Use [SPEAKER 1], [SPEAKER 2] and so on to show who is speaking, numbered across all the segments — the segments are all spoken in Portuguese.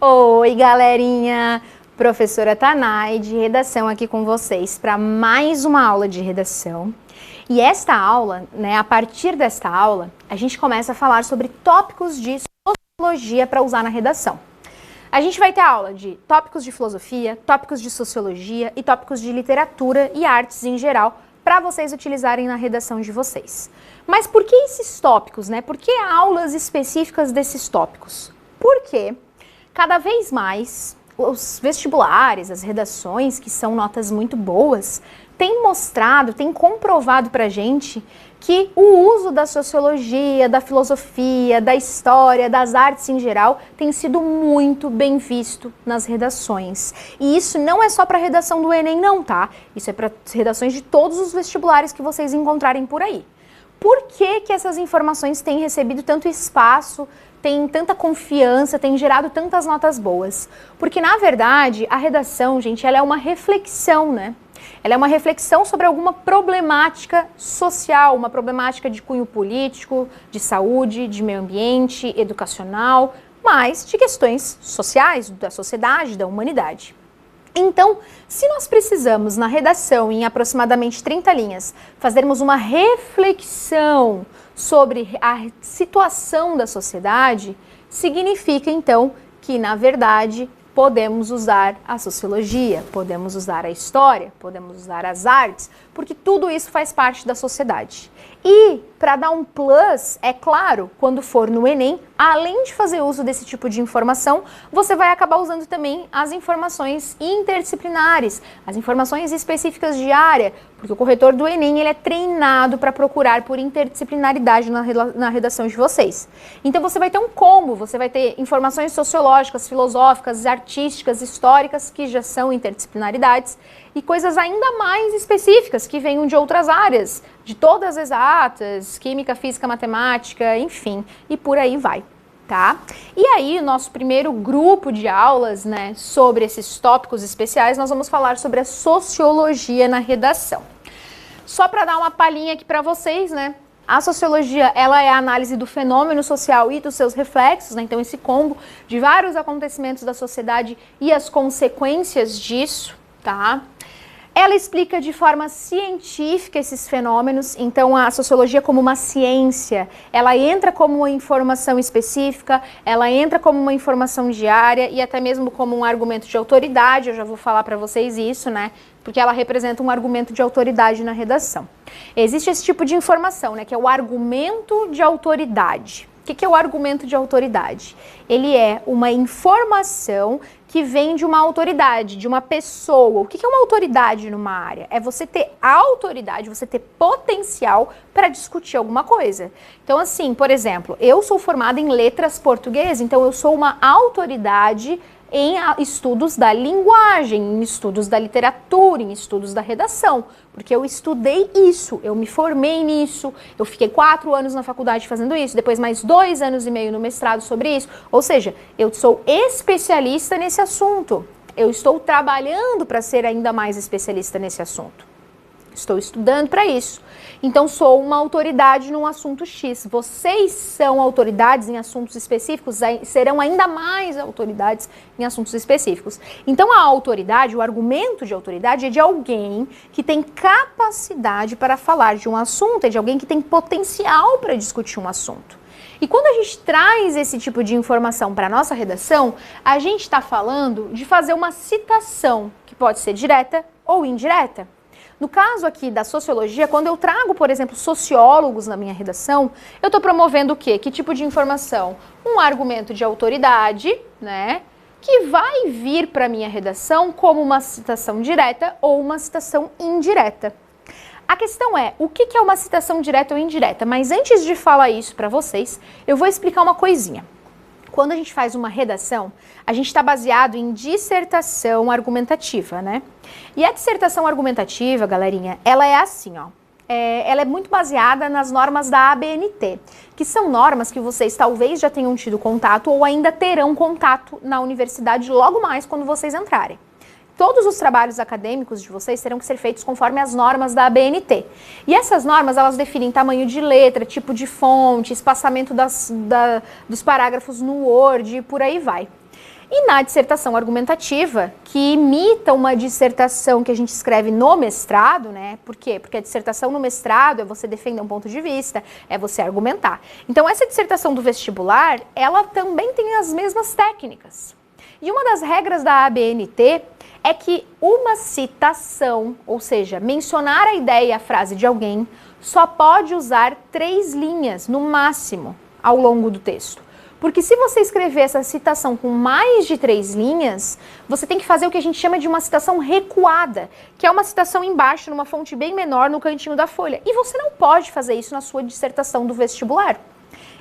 [SPEAKER 1] Oi, galerinha! Professora Tanay, de redação aqui com vocês para mais uma aula de redação. E esta aula, a partir desta aula, a gente começa a falar sobre tópicos de sociologia para usar na redação. A gente vai ter aula de tópicos de filosofia, tópicos de sociologia e tópicos de literatura e artes em geral para vocês utilizarem na redação de vocês. Mas por que esses tópicos, Por que aulas específicas desses tópicos? Porque cada vez mais os vestibulares, as redações, que são notas muito boas, têm mostrado, têm comprovado pra gente que o uso da sociologia, da filosofia, da história, das artes em geral, tem sido muito bem visto nas redações. E isso não é só para a redação do Enem não, tá? Isso é para redações de todos os vestibulares que vocês encontrarem por aí. Por que que essas informações têm recebido tanto espaço, tem tanta confiança, tem gerado tantas notas boas? Porque, na verdade, a redação, gente, ela é uma reflexão, Ela é uma reflexão sobre alguma problemática social, uma problemática de cunho político, de saúde, de meio ambiente, educacional, mas de questões sociais, da sociedade, da humanidade. Então, se nós precisamos, na redação, em aproximadamente 30 linhas, fazermos uma reflexão sobre a situação da sociedade, significa, então, que, na verdade, podemos usar a sociologia, podemos usar a história, podemos usar as artes, porque tudo isso faz parte da sociedade. E, para dar um plus, é claro, quando for no Enem, além de fazer uso desse tipo de informação, você vai acabar usando também as informações interdisciplinares, as informações específicas de área, porque o corretor do Enem ele é treinado para procurar por interdisciplinaridade na redação de vocês. Então você vai ter um combo, você vai ter informações sociológicas, filosóficas, artísticas, históricas, que já são interdisciplinaridades, e coisas ainda mais específicas que venham de outras áreas, de todas as exatas, química, física, matemática, enfim, e por aí vai, tá? E aí, o nosso primeiro grupo de aulas, sobre esses tópicos especiais, nós vamos falar sobre a sociologia na redação. Só para dar uma palhinha aqui para vocês, a sociologia, ela é a análise do fenômeno social e dos seus reflexos, então esse combo de vários acontecimentos da sociedade e as consequências disso, tá? Ela explica de forma científica esses fenômenos, então a sociologia como uma ciência, ela entra como uma informação específica, ela entra como uma informação diária e até mesmo como um argumento de autoridade, eu já vou falar para vocês isso, porque ela representa um argumento de autoridade na redação. Existe esse tipo de informação, que é o argumento de autoridade. O que é o argumento de autoridade? Ele é uma informação que vem de uma autoridade, de uma pessoa. O que é uma autoridade numa área? É você ter autoridade, você ter potencial para discutir alguma coisa. Então, assim, por exemplo, eu sou formada em letras português, então eu sou uma autoridade em estudos da linguagem, em estudos da literatura, em estudos da redação, porque eu estudei isso, eu me formei nisso, eu fiquei 4 anos na faculdade fazendo isso, depois mais 2 anos e meio no mestrado sobre isso, ou seja, eu sou especialista nesse assunto, eu estou trabalhando para ser ainda mais especialista nesse assunto. Estou estudando para isso. Então, sou uma autoridade num assunto X. Vocês são autoridades em assuntos específicos, serão ainda mais autoridades em assuntos específicos. Então, a autoridade, o argumento de autoridade é de alguém que tem capacidade para falar de um assunto, é de alguém que tem potencial para discutir um assunto. E quando a gente traz esse tipo de informação para a nossa redação, a gente está falando de fazer uma citação, que pode ser direta ou indireta. No caso aqui da sociologia, quando eu trago, por exemplo, sociólogos na minha redação, eu estou promovendo o quê? Que tipo de informação? Um argumento de autoridade, que vai vir para a minha redação como uma citação direta ou uma citação indireta. A questão é, o que é uma citação direta ou indireta? Mas antes de falar isso para vocês, eu vou explicar uma coisinha. Quando a gente faz uma redação, a gente está baseado em dissertação argumentativa, E a dissertação argumentativa, galerinha, ela é assim, ela é muito baseada nas normas da ABNT, que são normas que vocês talvez já tenham tido contato ou ainda terão contato na universidade logo mais quando vocês entrarem. Todos os trabalhos acadêmicos de vocês terão que ser feitos conforme as normas da ABNT. E essas normas, elas definem tamanho de letra, tipo de fonte, espaçamento dos parágrafos no Word e por aí vai. E na dissertação argumentativa, que imita uma dissertação que a gente escreve no mestrado, né? Por quê? Porque a dissertação no mestrado é você defender um ponto de vista, é você argumentar. Então, essa dissertação do vestibular, ela também tem as mesmas técnicas. E uma das regras da ABNT é que uma citação, ou seja, mencionar a ideia e a frase de alguém, só pode usar 3 linhas, no máximo, ao longo do texto. Porque se você escrever essa citação com mais de 3 linhas, você tem que fazer o que a gente chama de uma citação recuada, que é uma citação embaixo, numa fonte bem menor, no cantinho da folha. E você não pode fazer isso na sua dissertação do vestibular.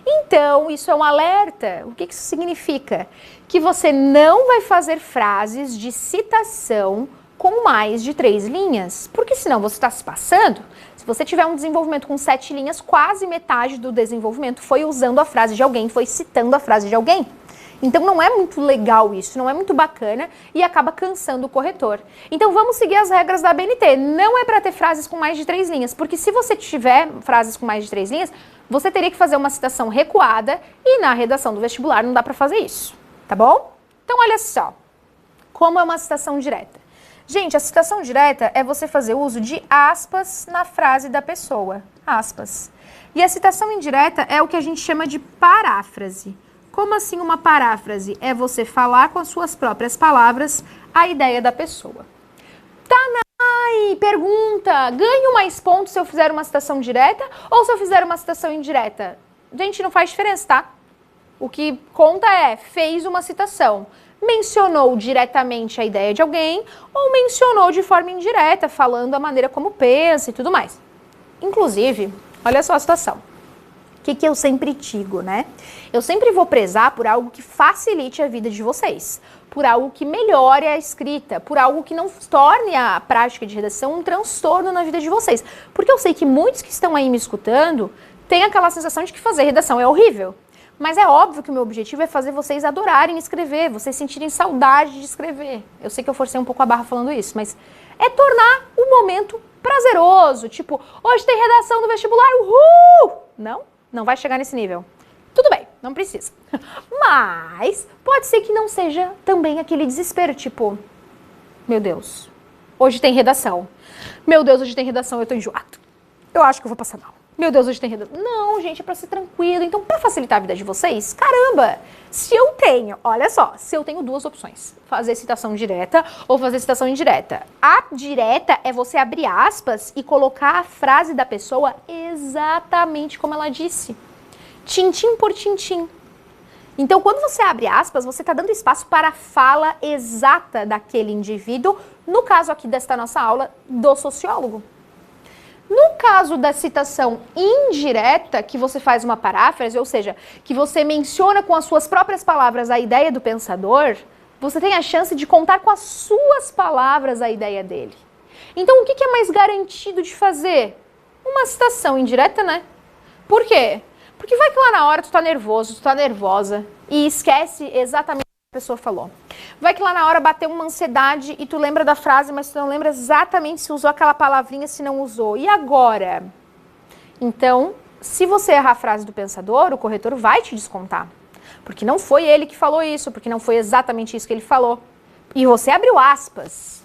[SPEAKER 1] Então, isso é um alerta. O que isso significa? Que você não vai fazer frases de citação com mais de 3 linhas, porque senão você está se passando. Se você tiver um desenvolvimento com 7 linhas, quase metade do desenvolvimento foi usando a frase de alguém, foi citando a frase de alguém. Então não é muito legal isso, não é muito bacana e acaba cansando o corretor. Então vamos seguir as regras da ABNT. Não é para ter frases com mais de 3 linhas, porque se você tiver frases com mais de 3 linhas, você teria que fazer uma citação recuada e na redação do vestibular não dá para fazer isso, tá bom? Então olha só, como é uma citação direta. Gente, a citação direta é você fazer uso de aspas na frase da pessoa, aspas. E a citação indireta é o que a gente chama de paráfrase. Como assim uma paráfrase? É você falar com as suas próprias palavras a ideia da pessoa. Tanai pergunta, ganho mais pontos se eu fizer uma citação direta ou se eu fizer uma citação indireta? Gente, não faz diferença, tá? O que conta é, fez uma citação. Mencionou diretamente a ideia de alguém ou mencionou de forma indireta, falando a maneira como pensa e tudo mais. Inclusive, olha só a situação. O que eu sempre digo, né? Eu sempre vou prezar por algo que facilite a vida de vocês, por algo que melhore a escrita, por algo que não torne a prática de redação um transtorno na vida de vocês. Porque eu sei que muitos que estão aí me escutando têm aquela sensação de que fazer redação é horrível. Mas é óbvio que o meu objetivo é fazer vocês adorarem escrever, vocês sentirem saudade de escrever. Eu sei que eu forcei um pouco a barra falando isso, mas é tornar o momento prazeroso. Tipo, hoje tem redação do vestibular, uhul! Não vai chegar nesse nível. Tudo bem, não precisa. Mas pode ser que não seja também aquele desespero, tipo, meu Deus, hoje tem redação. Meu Deus, hoje tem redação, eu tô enjoado. Eu acho que eu vou passar mal. Meu Deus, hoje tem redação. Não, gente, é pra ser tranquilo. Então, pra facilitar a vida de vocês, caramba, se eu tenho, olha só, se eu tenho 2 opções, fazer citação direta ou fazer citação indireta. A direta é você abrir aspas e colocar a frase da pessoa exatamente como ela disse. Tintim por tintim. Então, quando você abre aspas, você está dando espaço para a fala exata daquele indivíduo, no caso aqui desta nossa aula, do sociólogo. No caso da citação indireta, que você faz uma paráfrase, ou seja, que você menciona com as suas próprias palavras a ideia do pensador, você tem a chance de contar com as suas palavras a ideia dele. Então, o que é mais garantido de fazer? Uma citação indireta, né? Por quê? Porque vai que lá na hora tu tá nervoso, tu tá nervosa e esquece exatamente o que a pessoa falou. Vai que lá na hora bateu uma ansiedade e tu lembra da frase, mas tu não lembra exatamente se usou aquela palavrinha, se não usou. E agora? Então, se você errar a frase do pensador, o corretor vai te descontar. Porque não foi ele que falou isso, porque não foi exatamente isso que ele falou. E você abriu aspas.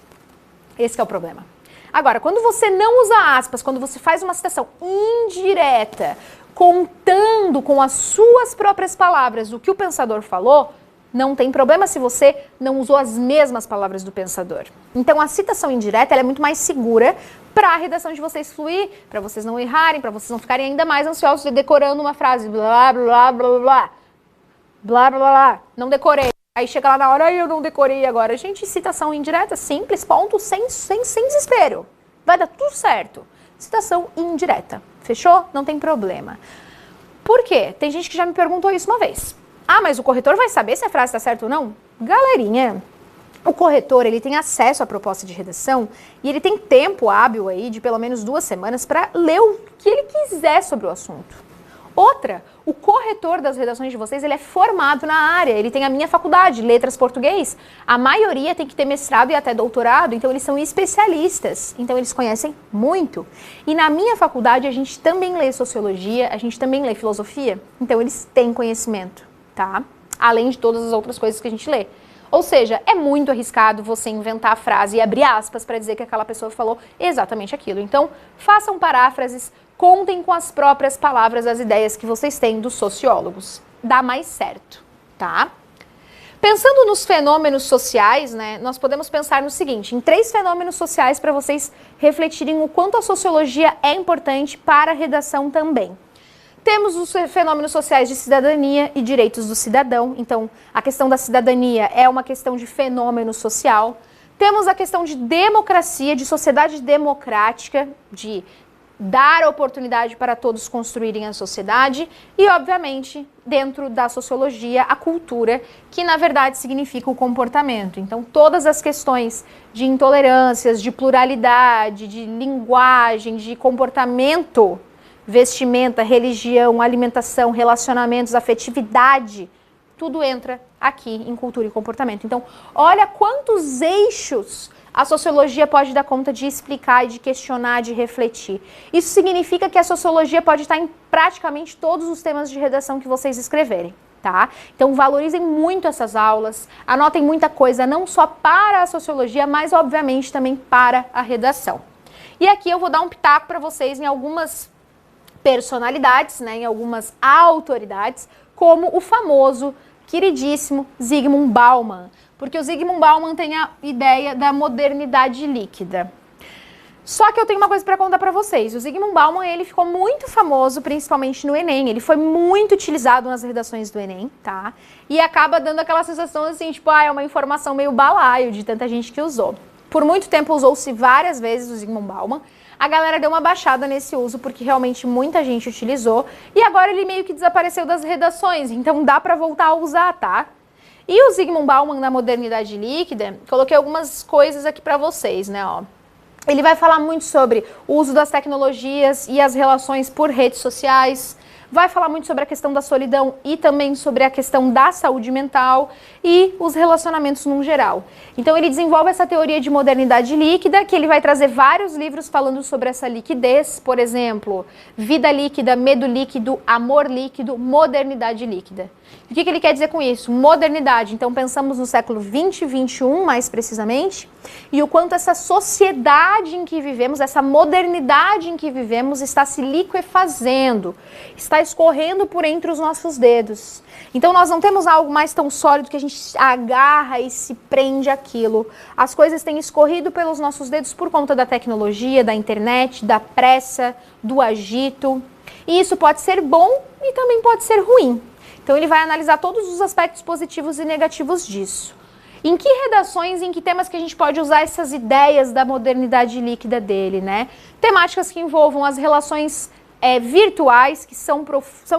[SPEAKER 1] Esse que é o problema. Agora, quando você não usa aspas, quando você faz uma citação indireta, contando com as suas próprias palavras o que o pensador falou, não tem problema se você não usou as mesmas palavras do pensador. Então, a citação indireta ela é muito mais segura para a redação de vocês fluir, para vocês não errarem, para vocês não ficarem ainda mais ansiosos de decorando uma frase. Blá, blá, blá, blá, blá. Blá, blá, blá. Não decorei. Aí chega lá na hora, eu não decorei agora. Gente, citação indireta, simples, ponto, sem desespero. Vai dar tudo certo. Citação indireta. Fechou? Não tem problema. Por quê? Tem gente que já me perguntou isso uma vez. Ah, mas o corretor vai saber se a frase está certa ou não? Galerinha, o corretor ele tem acesso à proposta de redação e ele tem tempo hábil aí de pelo menos 2 semanas para ler o que ele quiser sobre o assunto. Outra, o corretor das redações de vocês, ele é formado na área, ele tem a minha faculdade, Letras Português. A maioria tem que ter mestrado e até doutorado, então eles são especialistas, então eles conhecem muito. E na minha faculdade a gente também lê Sociologia, a gente também lê Filosofia, então eles têm conhecimento, tá? Além de todas as outras coisas que a gente lê. Ou seja, é muito arriscado você inventar a frase e abrir aspas para dizer que aquela pessoa falou exatamente aquilo. Então, façam paráfrases, contem com as próprias palavras as ideias que vocês têm dos sociólogos. Dá mais certo, tá? Pensando nos fenômenos sociais, né, nós podemos pensar no seguinte, em 3 fenômenos sociais para vocês refletirem o quanto a sociologia é importante para a redação também. Temos os fenômenos sociais de cidadania e direitos do cidadão. Então, a questão da cidadania é uma questão de fenômeno social. Temos a questão de democracia, de sociedade democrática, de dar oportunidade para todos construírem a sociedade. E, obviamente, dentro da sociologia, a cultura, que na verdade significa o comportamento. Então, todas as questões de intolerâncias, de pluralidade, de linguagem, de comportamento, vestimenta, religião, alimentação, relacionamentos, afetividade, tudo entra aqui em cultura e comportamento. Então, olha quantos eixos a sociologia pode dar conta de explicar e de questionar, de refletir. Isso significa que a sociologia pode estar em praticamente todos os temas de redação que vocês escreverem, tá? Então, valorizem muito essas aulas, anotem muita coisa, não só para a sociologia, mas, obviamente, também para a redação. E aqui eu vou dar um pitaco para vocês em algumas personalidades, né, em algumas autoridades, como o famoso, queridíssimo Zygmunt Bauman, porque o Zygmunt Bauman tem a ideia da modernidade líquida. Só que eu tenho uma coisa para contar para vocês. O Zygmunt Bauman, ele ficou muito famoso, principalmente no Enem. Ele foi muito utilizado nas redações do Enem, tá? E acaba dando aquela sensação assim, tipo, é uma informação meio balaio de tanta gente que usou. Por muito tempo usou-se várias vezes o Zygmunt Bauman. A galera deu uma baixada nesse uso porque realmente muita gente utilizou e agora ele meio que desapareceu das redações, então dá para voltar a usar, tá? E o Zygmunt Bauman na modernidade líquida, coloquei algumas coisas aqui para vocês, né, ó. Ele vai falar muito sobre o uso das tecnologias e as relações por redes sociais, vai falar muito sobre a questão da solidão e também sobre a questão da saúde mental e os relacionamentos no geral. Então ele desenvolve essa teoria de modernidade líquida, que ele vai trazer vários livros falando sobre essa liquidez, por exemplo, Vida Líquida, Medo Líquido, Amor Líquido, Modernidade Líquida. O que ele quer dizer com isso? Modernidade, então pensamos no século 20 e 21 mais precisamente, e o quanto essa sociedade em que vivemos, essa modernidade em que vivemos está se liquefazendo, está escorrendo por entre os nossos dedos. Então nós não temos algo mais tão sólido que a gente agarra e se prende àquilo. As coisas têm escorrido pelos nossos dedos por conta da tecnologia, da internet, da pressa, do agito. E isso pode ser bom e também pode ser ruim. Então ele vai analisar todos os aspectos positivos e negativos disso. Em que redações, em que temas que a gente pode usar essas ideias da modernidade líquida dele, né? Temáticas que envolvam as relações virtuais, que são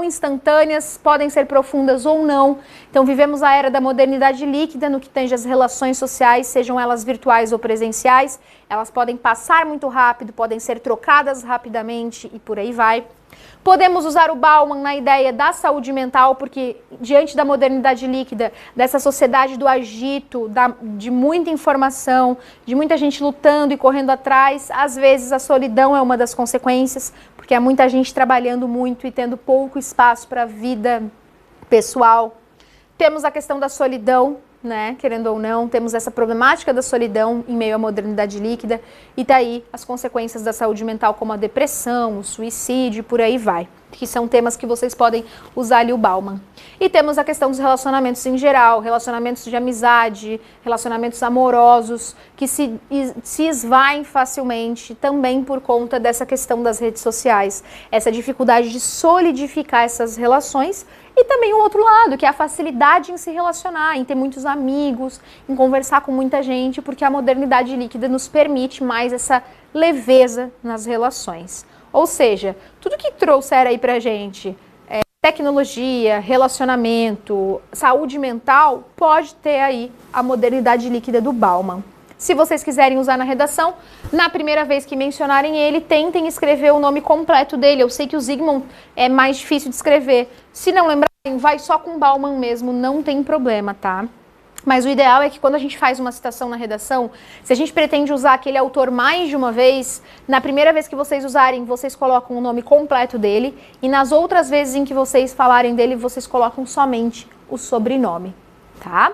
[SPEAKER 1] instantâneas, podem ser profundas ou não. Então vivemos a era da modernidade líquida no que tange as relações sociais, sejam elas virtuais ou presenciais. Elas podem passar muito rápido, podem ser trocadas rapidamente e por aí vai. Podemos usar o Bauman na ideia da saúde mental, porque diante da modernidade líquida, dessa sociedade do agito, de muita informação, de muita gente lutando e correndo atrás, às vezes a solidão é uma das consequências, porque há muita gente trabalhando muito e tendo pouco espaço para a vida pessoal. Temos a questão da solidão, né, querendo ou não, temos essa problemática da solidão em meio à modernidade líquida e daí as consequências da saúde mental como a depressão, o suicídio, por aí vai, que são temas que vocês podem usar ali o Bauman. E temos a questão dos relacionamentos em geral, relacionamentos de amizade, relacionamentos amorosos, que se esvaem facilmente também por conta dessa questão das redes sociais, essa dificuldade de solidificar essas relações. E também o outro lado, que é a facilidade em se relacionar, em ter muitos amigos, em conversar com muita gente, porque a modernidade líquida nos permite mais essa leveza nas relações. Ou seja, tudo que trouxer aí pra gente, tecnologia, relacionamento, saúde mental, pode ter aí a modernidade líquida do Bauman. Se vocês quiserem usar na redação, na primeira vez que mencionarem ele, tentem escrever o nome completo dele. Eu sei que o Zygmunt é mais difícil de escrever. Se não lembrarem, vai só com Bauman mesmo, não tem problema, tá? Mas o ideal é que quando a gente faz uma citação na redação, se a gente pretende usar aquele autor mais de uma vez, na primeira vez que vocês usarem, vocês colocam o nome completo dele, e nas outras vezes em que vocês falarem dele, vocês colocam somente o sobrenome, tá?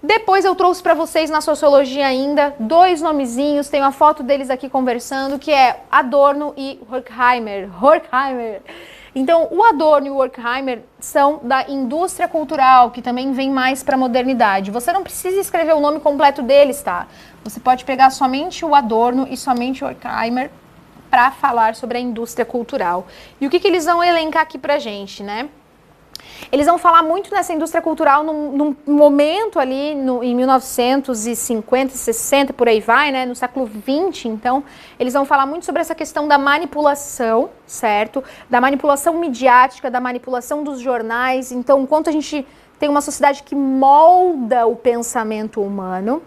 [SPEAKER 1] Depois eu trouxe para vocês na sociologia ainda 2 nomezinhos, tem uma foto deles aqui conversando, que é Adorno e Horkheimer. Então, o Adorno e o Horkheimer são da indústria cultural, que também vem mais para a modernidade. Você não precisa escrever o nome completo deles, tá? Você pode pegar somente o Adorno e somente o Horkheimer para falar sobre a indústria cultural. E o que eles vão elencar aqui pra gente, né? Eles vão falar muito nessa indústria cultural num momento ali em 1950, 60, por aí vai, né? No século 20, então, eles vão falar muito sobre essa questão da manipulação, certo? Da manipulação midiática, da manipulação dos jornais. Então, enquanto a gente tem uma sociedade que molda o pensamento humano,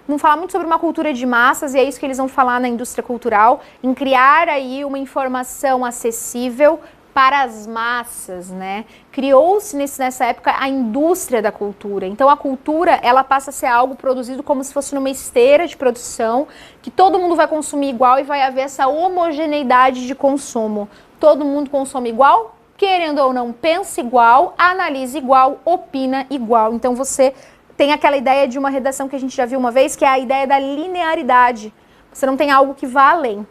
[SPEAKER 1] vão falar muito sobre uma cultura de massas, e é isso que eles vão falar na indústria cultural, em criar aí uma informação acessível para as massas, né? Criou-se nessa época a indústria da cultura. Então a cultura, ela passa a ser algo produzido como se fosse numa esteira de produção, que todo mundo vai consumir igual e vai haver essa homogeneidade de consumo. Todo mundo consome igual, querendo ou não, pensa igual, analisa igual, opina igual. Então você tem aquela ideia de uma redação que a gente já viu uma vez, que é a ideia da linearidade. Você não tem algo que vá além.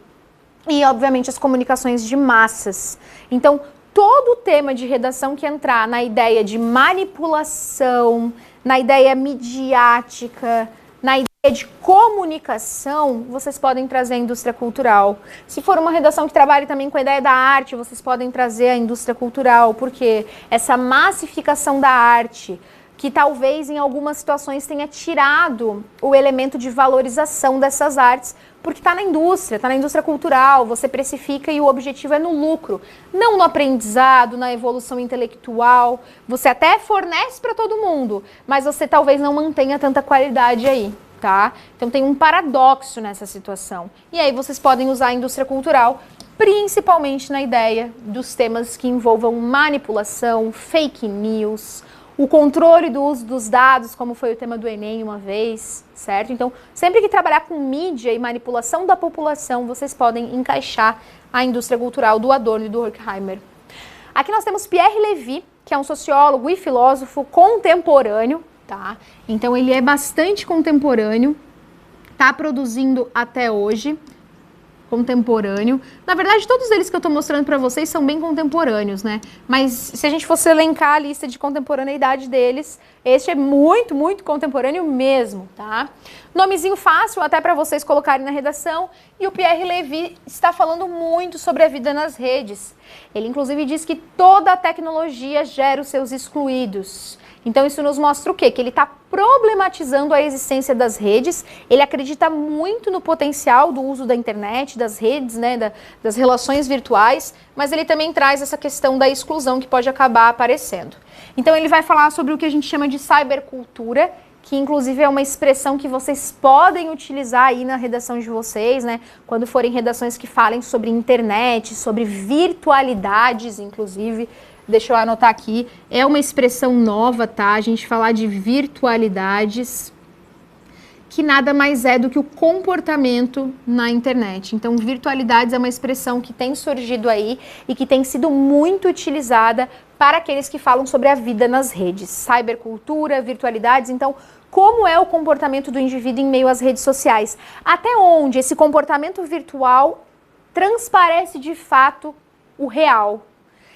[SPEAKER 1] E, obviamente, as comunicações de massas. Então, todo o tema de redação que entrar na ideia de manipulação, na ideia midiática, na ideia de comunicação, vocês podem trazer a indústria cultural. Se for uma redação que trabalhe também com a ideia da arte, vocês podem trazer a indústria cultural, porque essa massificação da arte, que talvez em algumas situações tenha tirado o elemento de valorização dessas artes, porque está na indústria cultural, você precifica e o objetivo é no lucro, não no aprendizado, na evolução intelectual. Você até fornece para todo mundo, mas você talvez não mantenha tanta qualidade aí, tá? Então tem um paradoxo nessa situação. E aí vocês podem usar a indústria cultural, principalmente na ideia dos temas que envolvam manipulação, fake news, o controle do uso dos dados, como foi o tema do Enem uma vez, certo? Então, sempre que trabalhar com mídia e manipulação da população, vocês podem encaixar a indústria cultural do Adorno e do Horkheimer. Aqui nós temos Pierre Levy, que é um sociólogo e filósofo contemporâneo, tá? Então, ele é bastante contemporâneo, tá produzindo até hoje. Contemporâneo. Na verdade, todos eles que eu estou mostrando para vocês são bem contemporâneos, né? Mas se a gente fosse elencar a lista de contemporaneidade deles, este é muito, muito contemporâneo mesmo, tá? Nomezinho fácil até para vocês colocarem na redação. E o Pierre Levy está falando muito sobre a vida nas redes. Ele, inclusive, diz que toda a tecnologia gera os seus excluídos. Então isso nos mostra o quê? Que ele está problematizando a existência das redes, ele acredita muito no potencial do uso da internet, das redes, né, das relações virtuais, mas ele também traz essa questão da exclusão que pode acabar aparecendo. Então ele vai falar sobre o que a gente chama de cybercultura, que inclusive é uma expressão que vocês podem utilizar aí na redação de vocês, né? Quando forem redações que falem sobre internet, sobre virtualidades, inclusive. Deixa eu anotar aqui, é uma expressão nova, tá? A gente falar de virtualidades, que nada mais é do que o comportamento na internet. Então, virtualidades é uma expressão que tem surgido aí e que tem sido muito utilizada para aqueles que falam sobre a vida nas redes. Cybercultura, virtualidades, então, como é o comportamento do indivíduo em meio às redes sociais? Até onde esse comportamento virtual transparece de fato o real?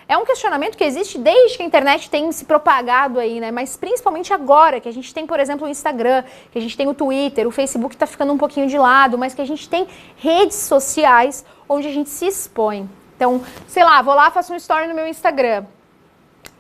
[SPEAKER 1] É um questionamento que existe desde que a internet tem se propagado aí, né? Mas principalmente agora, que a gente tem, por exemplo, o Instagram, que a gente tem o Twitter, o Facebook está ficando um pouquinho de lado, mas que a gente tem redes sociais onde a gente se expõe. Então, sei lá, vou lá, faço um story no meu Instagram.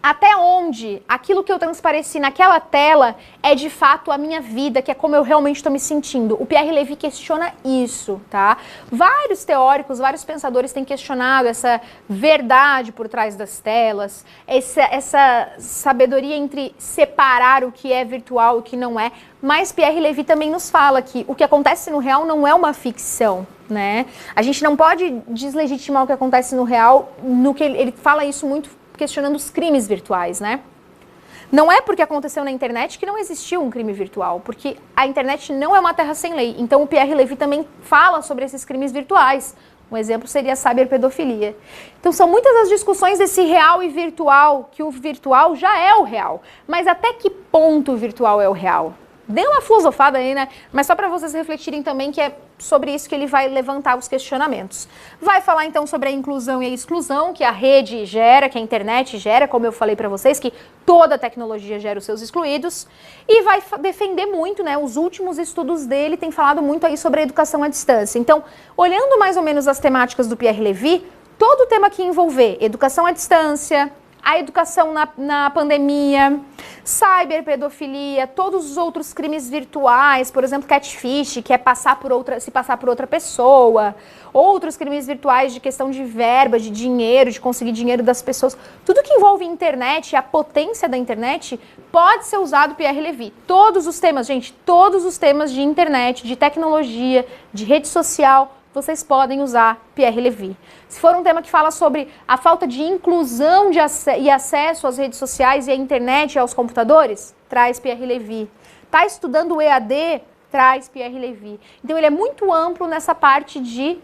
[SPEAKER 1] Até onde aquilo que eu transpareci naquela tela é de fato a minha vida, que é como eu realmente estou me sentindo. O Pierre Levy questiona isso, tá? Vários teóricos, vários pensadores têm questionado essa verdade por trás das telas, essa sabedoria entre separar o que é virtual e o que não é. Mas Pierre Levy também nos fala que o que acontece no real não é uma ficção, né? A gente não pode deslegitimar o que acontece no real, no que ele fala isso muito questionando os crimes virtuais, né? Não é porque aconteceu na internet que não existiu um crime virtual, porque a internet não é uma terra sem lei. Então o Pierre Levy também fala sobre esses crimes virtuais. Um exemplo seria a cyberpedofilia. Então são muitas as discussões desse real e virtual, que o virtual já é o real. Mas até que ponto o virtual é o real? Dei uma filosofada aí, né? Mas só para vocês refletirem também que é sobre isso que ele vai levantar os questionamentos. Vai falar então sobre a inclusão e a exclusão, que a rede gera, que a internet gera, como eu falei para vocês, que toda tecnologia gera os seus excluídos. E vai defender muito, né? Os últimos estudos dele têm falado muito aí sobre a educação à distância. Então, olhando mais ou menos as temáticas do Pierre Levy, todo o tema que envolver educação à distância, a educação na pandemia, cyberpedofilia, todos os outros crimes virtuais, por exemplo, catfish, que é se passar por outra pessoa, outros crimes virtuais de questão de verba, de dinheiro, de conseguir dinheiro das pessoas, tudo que envolve internet e a potência da internet pode ser usado Pierre Levy. Todos os temas, gente, todos os temas de internet, de tecnologia, de rede social, vocês podem usar Pierre Levy. Se for um tema que fala sobre a falta de inclusão e acesso às redes sociais e à internet e aos computadores, traz Pierre Levy. Está estudando o EAD? Traz Pierre Levy. Então ele é muito amplo nessa parte de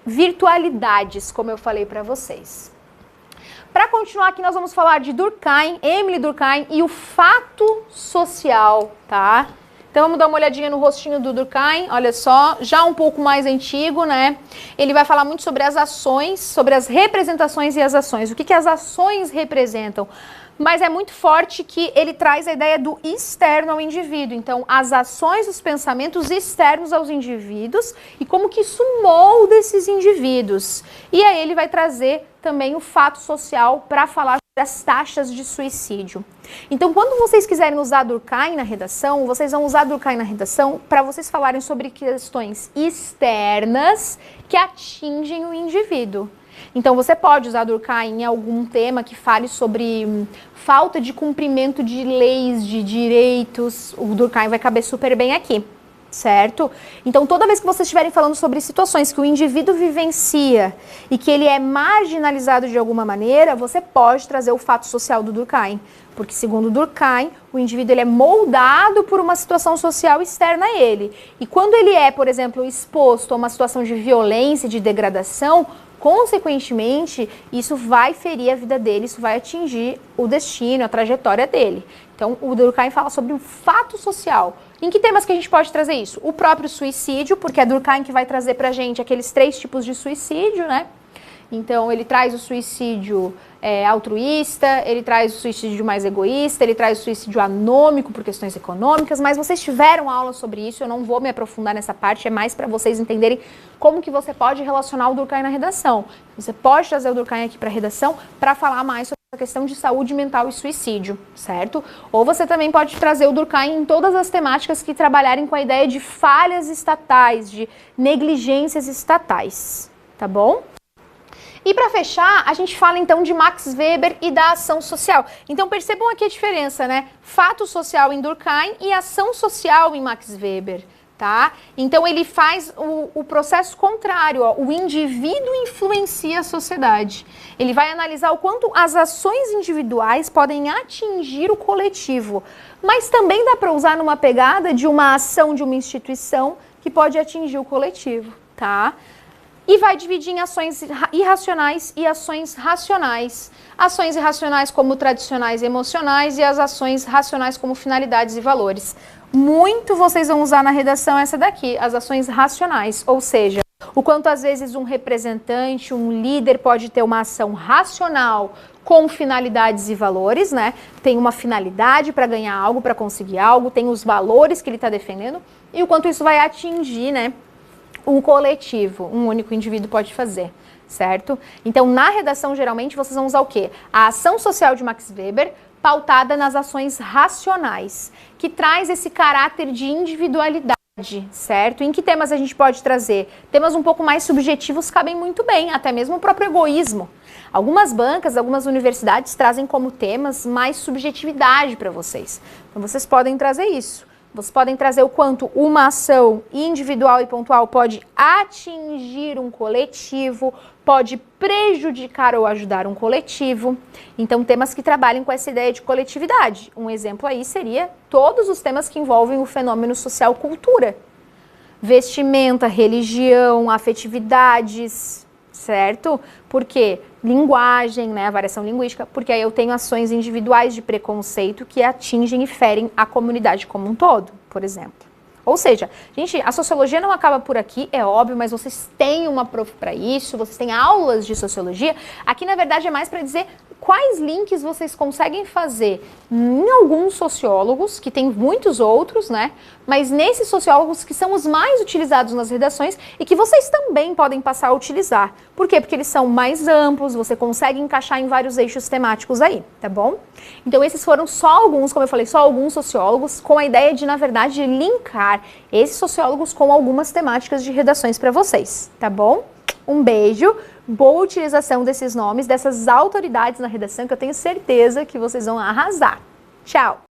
[SPEAKER 1] virtualidades, como eu falei para vocês. Para continuar aqui, nós vamos falar de Durkheim, Emile Durkheim e o fato social, tá? Então vamos dar uma olhadinha no rostinho do Durkheim, olha só, já um pouco mais antigo, né? Ele vai falar muito sobre as ações, sobre as representações e as ações. O que as ações representam? Mas é muito forte que ele traz a ideia do externo ao indivíduo. Então, as ações, os pensamentos externos aos indivíduos e como que isso molda esses indivíduos. E aí ele vai trazer também o fato social para falar sobre as taxas de suicídio. Então, quando vocês quiserem usar Durkheim na redação, vocês vão usar Durkheim na redação para vocês falarem sobre questões externas que atingem o indivíduo. Então, você pode usar Durkheim em algum tema que fale sobre falta de cumprimento de leis, de direitos. O Durkheim vai caber super bem aqui, certo? Então, toda vez que vocês estiverem falando sobre situações que o indivíduo vivencia e que ele é marginalizado de alguma maneira, você pode trazer o fato social do Durkheim. Porque, segundo Durkheim, o indivíduo ele é moldado por uma situação social externa a ele. E quando ele é, por exemplo, exposto a uma situação de violência, de degradação, consequentemente, isso vai ferir a vida dele, isso vai atingir o destino, a trajetória dele. Então, o Durkheim fala sobre um fato social. Em que temas que a gente pode trazer isso? O próprio suicídio, porque é Durkheim que vai trazer pra gente aqueles 3 tipos de suicídio, né? Então, ele traz o suicídio altruísta, ele traz o suicídio mais egoísta, ele traz o suicídio anômico por questões econômicas, mas vocês tiveram aula sobre isso, eu não vou me aprofundar nessa parte, é mais para vocês entenderem como que você pode relacionar o Durkheim na redação. Você pode trazer o Durkheim aqui para a redação para falar mais sobre a questão de saúde mental e suicídio, certo? Ou você também pode trazer o Durkheim em todas as temáticas que trabalharem com a ideia de falhas estatais, de negligências estatais, tá bom? E para fechar, a gente fala então de Max Weber e da ação social. Então percebam aqui a diferença, né? Fato social em Durkheim e ação social em Max Weber, tá? Então ele faz o processo contrário, ó. O indivíduo influencia a sociedade. Ele vai analisar o quanto as ações individuais podem atingir o coletivo, mas também dá para usar numa pegada de uma ação de uma instituição que pode atingir o coletivo, tá? E vai dividir em ações irracionais e ações racionais. Ações irracionais como tradicionais e emocionais e as ações racionais como finalidades e valores. Muito vocês vão usar na redação essa daqui, as ações racionais, ou seja, o quanto às vezes um representante, um líder pode ter uma ação racional com finalidades e valores, né? Tem uma finalidade para ganhar algo, para conseguir algo, tem os valores que ele está defendendo e o quanto isso vai atingir, né? Um coletivo, um único indivíduo pode fazer, certo? Então, na redação, geralmente, vocês vão usar o quê? A ação social de Max Weber, pautada nas ações racionais, que traz esse caráter de individualidade, certo? Em que temas a gente pode trazer? Temas um pouco mais subjetivos cabem muito bem, até mesmo o próprio egoísmo. Algumas bancas, algumas universidades trazem como temas mais subjetividade para vocês. Então, vocês podem trazer isso. Vocês podem trazer o quanto uma ação individual e pontual pode atingir um coletivo, pode prejudicar ou ajudar um coletivo. Então, temas que trabalhem com essa ideia de coletividade. Um exemplo aí seria todos os temas que envolvem o fenômeno social cultura. Vestimenta, religião, afetividades, certo? Por quê? Linguagem, né, a variação linguística, porque aí eu tenho ações individuais de preconceito que atingem e ferem a comunidade como um todo, por exemplo. Ou seja, gente, a sociologia não acaba por aqui, é óbvio, mas vocês têm uma prof para isso, vocês têm aulas de sociologia. Aqui, na verdade, é mais para dizer quais links vocês conseguem fazer em alguns sociólogos, que tem muitos outros, né? Mas nesses sociólogos que são os mais utilizados nas redações e que vocês também podem passar a utilizar. Por quê? Porque eles são mais amplos, você consegue encaixar em vários eixos temáticos aí, tá bom? Então esses foram só alguns, como eu falei, só alguns sociólogos, com a ideia de, na verdade, linkar esses sociólogos com algumas temáticas de redações para vocês, tá bom? Um beijo, boa utilização desses nomes, dessas autoridades na redação, que eu tenho certeza que vocês vão arrasar. Tchau!